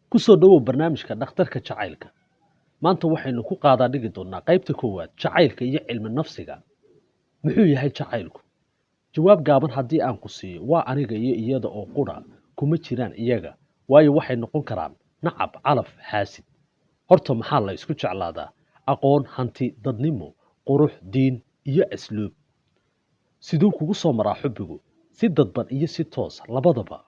Ku soo dhawow barnaamijka dhakhtarka jacaylka. Maanta waxaynu ku qaadaa dhigi doonaa qaybta koowaad jacaylka iyo cilmi nafsiga. Muxuu yahay jacaylku? Jawaab gaaban haddii aan ku siiyo waa aniga iyo iyada oo qura kuma jiraan iyaga, waayo waxay noqon karaan nacab, calaf, xaasid. Horta maxaa la isku jeclaadaa? Aqoon, hanti, dadnimo, qurux, diin iyo asluub. Siduu kugu soo maraa xubbigu? Si dadban iyo si toos labadaba.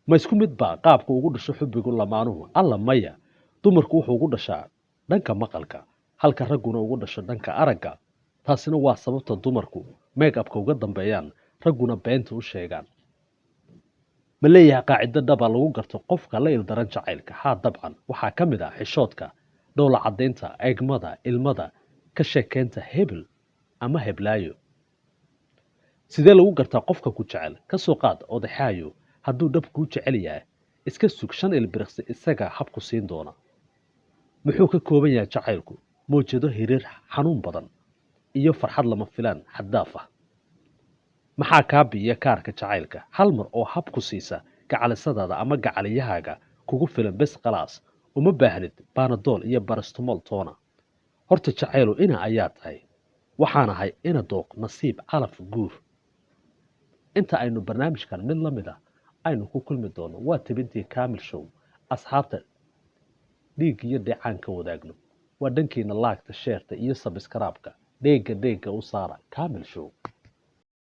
Ma isku mid baa qaabka ugu dhasho xubbigu lamaanuhu? Alla maya. Dumarku wuxuu ugu dhashaa dhanka maqalka, halka ragguna ugu dhasho dhanka aragga. Taasina waa sababta dumarku make-upka uga dambeeyaan, ragguna beenta u sheegaan. Ma leeyahay qaacido dhaba lagu garto qofka la ildaran jacaylka? Haa, dabcan. Waxaa ka mid ah xishoodka, dhoola caddaynta, eegmada, ilmada, ka sheekeynta hebel ama heblaayo. Sidee lagu gartaa qofka ku jecel? Ka soo qaad odaxaayo. Hadduu dhab kuu jecel yahay, iska sug 5 ilbiriqsi isaga habku siin doona. Muxuu ka kooban yahay jacaylku? Mowjado hiriir xanuun badan iyo farxad lama filaan xad dhaaf ah. Maxaa kaa biya kaarka jacaylka? Hal mar oo habku siisa gacalisadaada ama gacaliyahaaga kugu filan bes khalaas. Uma baahnid baanadool iyo barastomol toona. Horta jacaylu ina ayaa tahay. Waxaan ahay ina dooq nasiib calaf guur. Inta aynu barnaamijkan mid la mid ah aynu ku kulmi doono waa tibintii Kaamil Show. Asxaabta dhiig iyo dheecaan ka wadaagno. Waa dhankiina laagta, sheerta iyo subscribe-ka. Dheega u saara Kaamil Show.